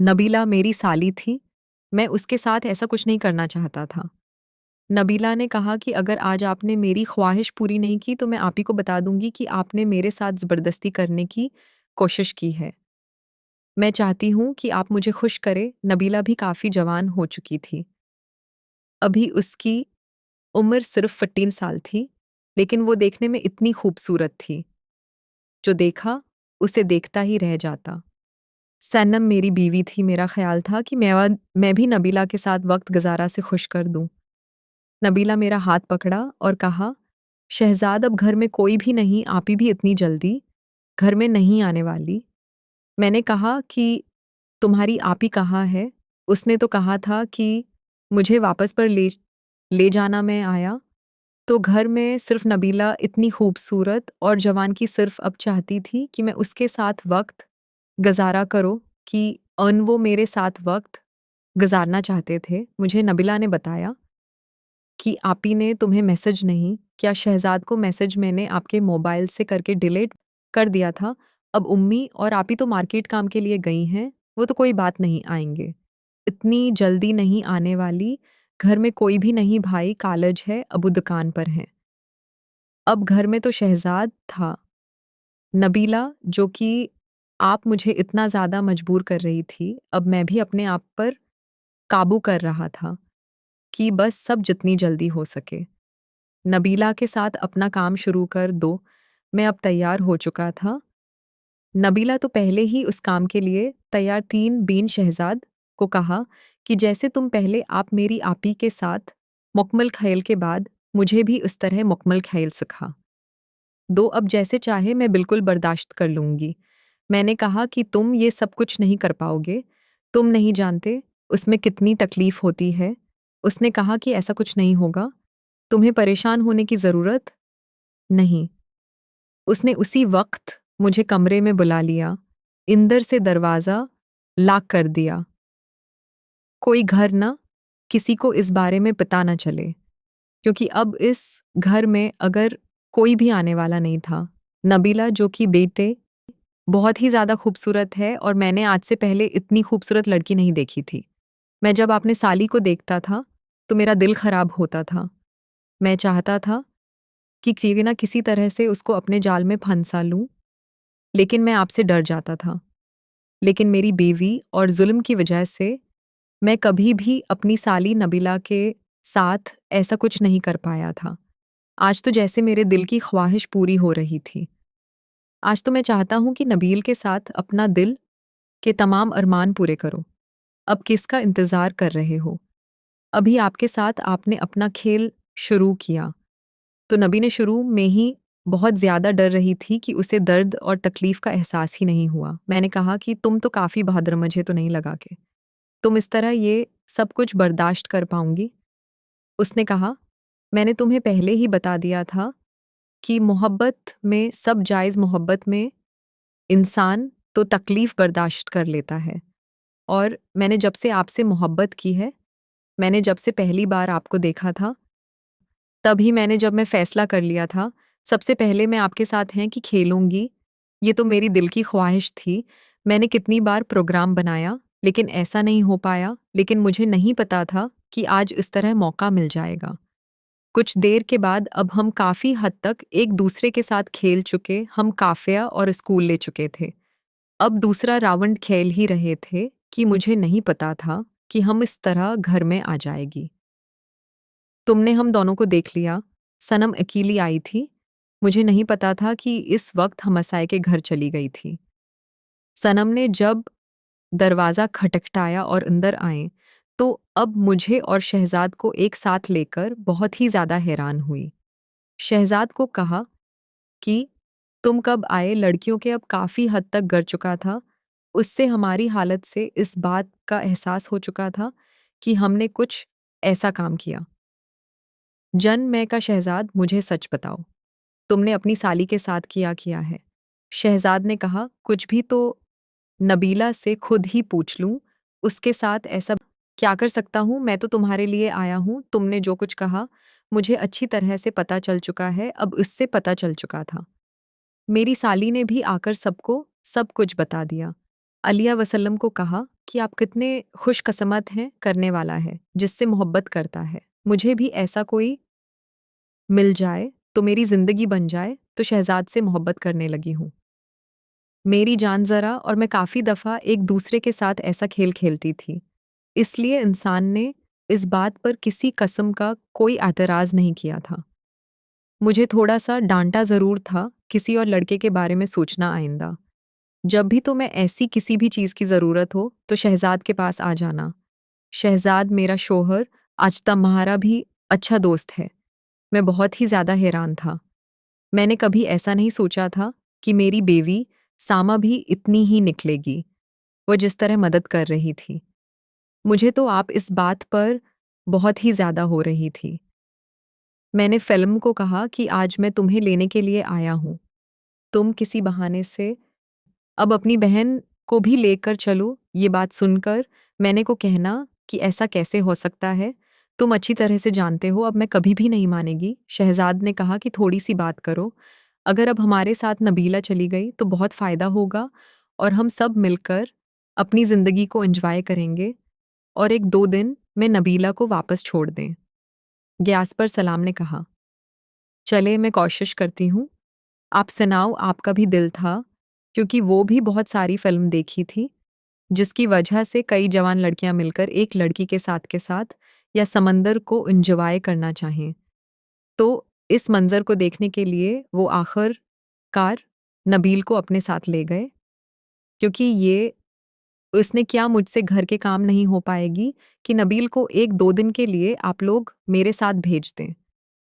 नबीला मेरी साली थी। मैं उसके साथ ऐसा कुछ नहीं करना चाहता था। नबीला ने कहा कि अगर आज आपने मेरी ख्वाहिश पूरी नहीं की तो मैं आप ही को बता दूंगी कि आपने मेरे साथ ज़बरदस्ती करने की कोशिश की है। मैं चाहती हूँ कि आप मुझे खुश करें। नबीला भी काफ़ी जवान हो चुकी थी। अभी उसकी उम्र सिर्फ 15 साल थी, लेकिन वो देखने में इतनी खूबसूरत थी। जो देखा, उसे देखता ही रह जाता। सनम मेरी बीवी थी। मेरा ख्याल था कि मैं भी नबीला के साथ वक्त गुजारा से खुश कर दूं। नबीला मेरा हाथ पकड़ा और कहा, शहजाद अब घर में कोई भी नहीं, आप ही भी इतनी जल्दी घर में नहीं आने वाली। मैंने कहा कि तुम्हारी आप ही कहाँ है? उसने तो कहा था कि मुझे वापस पर ले जाना। मैं आया तो घर में सिर्फ नबीला इतनी खूबसूरत और जवान की सिर्फ अब चाहती थी कि मैं उसके साथ वक्त गुजारा करो कि वो मेरे साथ वक्त गुजारना चाहते थे। मुझे नबीला ने बताया कि आप ही ने तुम्हें मैसेज नहीं क्या शहजाद को मैसेज मैंने आपके मोबाइल से करके डिलीट कर दिया था। अब उम्मी और आप ही तो मार्केट काम के लिए गई हैं, वो तो कोई बात नहीं आएंगे। इतनी जल्दी नहीं आने वाली। घर में कोई भी नहीं, भाई कॉलेज है, अबू दुकान पर हैं। अब घर में तो शहजाद था। नबीला, जो कि आप मुझे इतना ज़्यादा मजबूर कर रही थी, अब मैं भी अपने आप पर काबू कर रहा था कि बस सब जितनी जल्दी हो सके। नबीला के साथ अपना काम शुरू कर दो। मैं अब तैयार हो चुका था। नबीला तो पहले ही उस काम के लिए तैयार। तीन बीन शहजाद को कहा कि जैसे तुम पहले आप मेरी आपी के साथ मुकम्मल ख्याल के बाद मुझे भी उस तरह मुकम्मल ख्याल सिखा दो। अब जैसे चाहे मैं बिल्कुल बर्दाश्त कर लूंगी। मैंने कहा कि तुम ये सब कुछ नहीं कर पाओगे। तुम नहीं जानते उसमें कितनी तकलीफ होती है। उसने कहा कि ऐसा कुछ नहीं होगा, तुम्हें परेशान होने की ज़रूरत नहीं। उसने उसी वक्त मुझे कमरे में बुला लिया, अंदर से दरवाज़ा लॉक कर दिया। कोई घर ना, किसी को इस बारे में पता ना चले, क्योंकि अब इस घर में अगर कोई भी आने वाला नहीं था। नबीला, जो कि बेटे बहुत ही ज़्यादा खूबसूरत है और मैंने आज से पहले इतनी खूबसूरत लड़की नहीं देखी थी। मैं जब अपने साली को देखता था, तो मेरा दिल खराब होता था। मैं चाहता था कि किसी ना किसी तरह से उसको अपने जाल में फंसा लूं, लेकिन मैं आपसे डर जाता था। लेकिन मेरी बीवी और जुल्म की वजह से मैं कभी भी अपनी साली नबीला के साथ ऐसा कुछ नहीं कर पाया था। आज तो जैसे मेरे दिल की ख्वाहिश पूरी हो रही थी। आज तो मैं चाहता हूँ कि नबील के साथ अपना दिल के तमाम अरमान पूरे करो। अब किसका इंतज़ार कर रहे हो? अभी आपके साथ आपने अपना खेल शुरू किया। तो नबी ने शुरू में ही बहुत ज़्यादा डर रही थी कि उसे दर्द और तकलीफ़ का एहसास ही नहीं हुआ। मैंने कहा कि तुम तो काफ़ी बहादुर, मुझे तो नहीं लगा कि तुम इस तरह ये सब कुछ बर्दाश्त कर पाऊँगी। उसने कहा, मैंने तुम्हें पहले ही बता दिया था कि मोहब्बत में सब जायज़। मोहब्बत में इंसान तो तकलीफ़ बर्दाश्त कर लेता है। और मैंने जब से आपसे मोहब्बत की है, मैंने जब से पहली बार आपको देखा था, तभी मैंने जब मैं फ़ैसला कर लिया था, सबसे पहले मैं आपके साथ हैं कि खेलूँगी। ये तो मेरी दिल की ख्वाहिश थी। मैंने कितनी बार प्रोग्राम बनाया, लेकिन ऐसा नहीं हो पाया। लेकिन मुझे नहीं पता था कि आज इस तरह मौका मिल जाएगा। कुछ देर के बाद अब हम काफ़ी हद तक एक दूसरे के साथ खेल चुके, हम काफ़िया और स्कूल ले चुके थे। अब दूसरा राउंड खेल ही रहे थे कि मुझे नहीं पता था कि हम इस तरह घर में आ जाएगी। तुमने हम दोनों को देख लिया। सनम अकेली आई थी। मुझे नहीं पता था कि इस वक्त हमसाए के घर चली गई थी। सनम ने जब दरवाज़ा खटखटाया और अंदर आए, तो अब मुझे और शहजाद को एक साथ लेकर बहुत ही ज़्यादा हैरान हुई। शहजाद को कहा कि तुम कब आए? लड़कियों के अब काफ़ी हद तक गर चुका था। उससे हमारी हालत से इस बात का एहसास हो चुका था कि हमने कुछ ऐसा काम किया। मैं का शहजाद, मुझे सच बताओ, तुमने अपनी साली के साथ किया है? शहजाद ने कहा, कुछ भी तो नबीला से खुद ही पूछ लूं। उसके साथ ऐसा क्या कर सकता हूं? मैं तो तुम्हारे लिए आया हूं। तुमने जो कुछ कहा मुझे अच्छी तरह से पता चल चुका है। अब उससे पता चल चुका था। मेरी साली ने भी आकर सबको सब कुछ बता दिया। अलिया वसल्लम को कहा कि आप कितने खुशकिस्मत हैं करने वाला है, जिससे मोहब्बत करता है। मुझे भी ऐसा कोई मिल जाए, तो मेरी ज़िंदगी बन जाए, तो शहज़ाद से मोहब्बत करने लगी हूँ। मेरी जान ज़रा और मैं काफ़ी दफ़ा एक दूसरे के साथ ऐसा खेल खेलती थी। इसलिए इंसान ने इस बात पर किसी कसम का कोई एतराज़ नहीं किया था। मुझे थोड़ा-सा डाँटा ज़रूर था, किसी और लड़के के बारे में सोचना आइंदा। जब भी तुम्हें ऐसी किसी भी चीज़ की ज़रूरत हो, तो शहज़ाद के पास आ जाना। शहज़ाद मेरा शौहर आज तुम्हारा भी अच्छा दोस्त है। मैं बहुत ही ज़्यादा हैरान था। मैंने कभी ऐसा नहीं सोचा था कि मेरी बेवी सामा भी इतनी ही निकलेगी। वो जिस तरह मदद कर रही थी। मुझे तो आप इस बात पर बहुत ही ज़्यादा हो रही थी। मैंने फ़िल्म को कहा कि आज मैं तुम्हें लेने के लिए आया हूँ। तुम किसी बहाने से अब अपनी बहन को भी लेकर चलो। ये बात सुनकर मैंने को कहना कि ऐसा कैसे हो सकता है? तुम अच्छी तरह से जानते हो अब मैं कभी भी नहीं मानेगी। शहज़ाद ने कहा कि थोड़ी-सी बात करो। अगर अब हमारे साथ नबीला चली गई तो बहुत फ़ायदा होगा और हम सब मिलकर अपनी ज़िंदगी को एन्जॉय करेंगे और 1-2 दिन में नबीला को वापस छोड़ दें। गयास पर सलाम ने कहा, चले मैं कोशिश करती हूँ। आप सुनाओ आपका भी दिल था, क्योंकि वो भी बहुत सारी फ़िल्म देखी थी, जिसकी वजह से कई जवान लड़कियाँ मिलकर एक लड़की के साथ या समंदर को एन्जॉय करना चाहें। तो इस मंज़र को देखने के लिए वो आखिरकार नबील को अपने साथ ले गए, क्योंकि ये उसने क्या मुझसे घर के काम नहीं हो पाएगी कि नबील को 1-2 दिन के लिए आप लोग मेरे साथ भेज दें।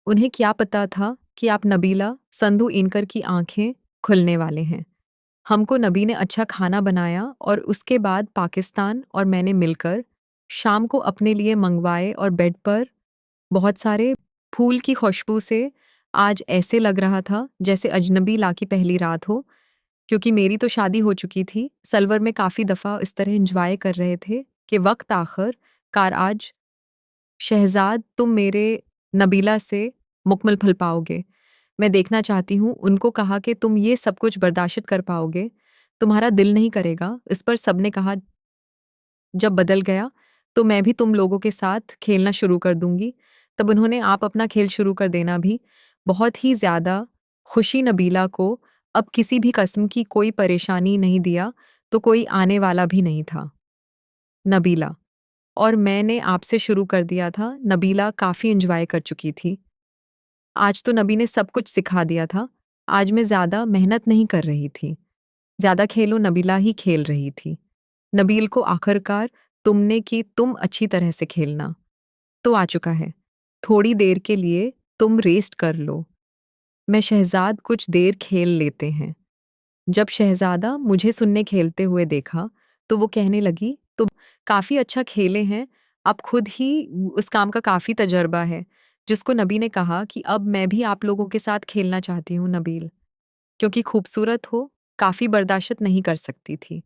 उन्हें क्या पता था कि आप नबीला संधू इनकर की आँखें खुलने वाले हैं। हमको नबी ने अच्छा खाना बनाया और उसके बाद पाकिस्तान और मैंने मिलकर शाम को अपने लिए मंगवाए और बेड पर बहुत सारे फूल की खुशबू से आज ऐसे लग रहा था जैसे अजनबी ला की पहली रात हो, क्योंकि मेरी तो शादी हो चुकी थी। सलवर में काफ़ी दफ़ा इस तरह एन्जॉय कर रहे थे कि वक़्त आखिरकार आज शहज़ाद तुम मेरे नबीला से मुकम्मल फल पाओगे। मैं देखना चाहती हूँ। उनको कहा कि तुम ये सब कुछ बर्दाश्त कर पाओगे, तुम्हारा दिल नहीं करेगा। इस पर सबने कहा जब बदल गया, तो मैं भी तुम लोगों के साथ खेलना शुरू कर दूँगी। तब उन्होंने आप अपना खेल शुरू कर देना भी बहुत ही ज़्यादा खुशी नबीला को अब किसी भी किस्म की कोई परेशानी नहीं दिया, तो कोई आने वाला भी नहीं था। नबीला और मैंने आपसे शुरू कर दिया था। नबीला काफ़ी एन्जॉय कर चुकी थी। आज तो नबी ने सब कुछ सिखा दिया था। आज मैं ज़्यादा मेहनत नहीं कर रही थी। ज़्यादा खेलो नबीला ही खेल रही थी। नबील को आखिरकार तुमने कि तुम अच्छी तरह से खेलना, तो आ चुका है। थोड़ी देर के लिए तुम रेस्ट कर लो। मैं शहज़ाद कुछ देर खेल लेते हैं। जब शहज़ादा मुझे सुनने खेलते हुए देखा, तो वो कहने लगी, "तुम काफ़ी अच्छा खेले हैं, आप खुद ही उस काम का काफ़ी तजर्बा है।" जिसको नबी ने कहा कि अब मैं भी आप लोगों के साथ खेलना चाहती हूँ नबील, क्योंकि खूबसूरत हो, काफ़ी बर्दाश्त नहीं कर सकती थी।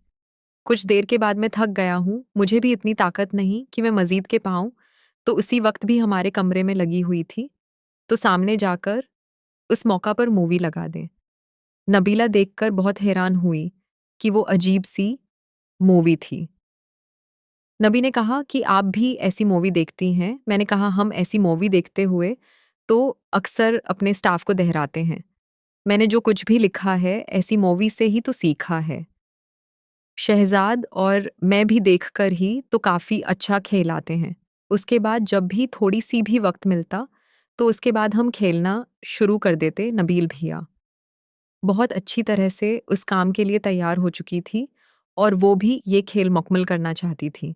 कुछ देर के बाद मैं थक गया हूँ, मुझे भी इतनी ताकत नहीं कि मैं मज़ीद के पाऊँ, तो उसी वक़्त भी हमारे कमरे में लगी हुई थी, तो सामने जाकर उस मौका पर मूवी लगा दें। नबीला देखकर बहुत हैरान हुई कि वो अजीब-सी मूवी थी। नबी ने कहा कि आप भी ऐसी मूवी देखती हैं? मैंने कहा हम ऐसी मूवी देखते हुए तो अक्सर अपने स्टाफ को दोहराते हैं। मैंने जो कुछ भी लिखा है ऐसी मूवी से ही तो सीखा है। शहज़ाद और मैं भी देखकर ही तो काफ़ी अच्छा खेलाते हैं। उसके बाद जब भी थोड़ी-सी भी वक़्त मिलता, तो उसके बाद हम खेलना शुरू कर देते नबील भैया। बहुत अच्छी तरह से उस काम के लिए तैयार हो चुकी थी और वो भी ये खेल मुकम्मल करना चाहती थी।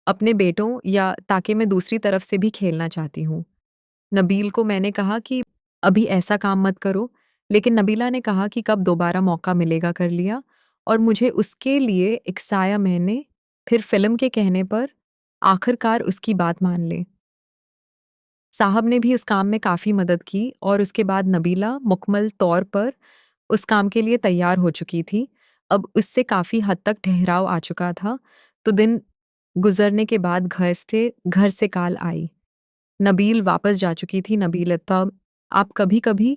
अपने बेटों या ताकि मैं दूसरी तरफ से भी खेलना चाहती हूँ। नबील को मैंने कहा कि अभी ऐसा काम मत करो, लेकिन नबीला ने कहा कि कब दोबारा मौका मिलेगा कर लिया और मुझे उसके लिए इकसाया मैंने फिर फ़िल्म के कहने पर आखिरकार उसकी बात मान ली। साहब ने भी उस काम में काफ़ी मदद की और उसके बाद नबीला मुकम्मल तौर पर उस काम के लिए तैयार हो चुकी थी। अब उससे काफ़ी हद तक ठहराव आ चुका था, तो दिन गुज़रने के बाद घर से कॉल आई। नबील वापस जा चुकी थी। नबील तब आप कभी-कभी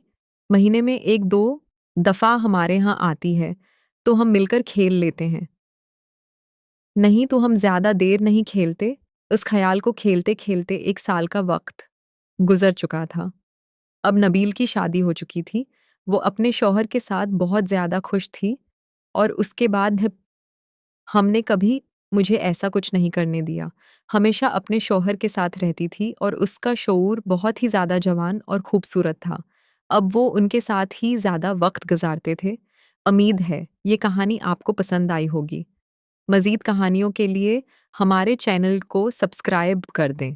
महीने में 1-2 दफ़ा हमारे यहाँ आती है, तो हम मिलकर खेल लेते हैं। नहीं तो हम ज़्यादा देर नहीं खेलते। उस ख़्याल को खेलते-खेलते 1 साल का वक़्त गुज़र चुका था। अब नबील की शादी हो चुकी थी। वो अपने शौहर के साथ बहुत ज़्यादा खुश थी और उसके बाद हमने कभी मुझे ऐसा कुछ नहीं करने दिया। हमेशा अपने शौहर के साथ रहती थी और उसका शऊर बहुत ही ज़्यादा जवान और खूबसूरत था। अब वो उनके साथ ही ज़्यादा वक़्त गुज़ारते थे। उम्मीद है ये कहानी आपको पसंद आई होगी। मज़ीद कहानियों के लिए हमारे चैनल को सब्सक्राइब कर दें,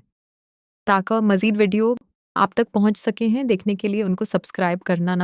ताकि मज़ीद वीडियो आप तक पहुँच सके हैं। देखने के लिए उनको सब्सक्राइब करना ना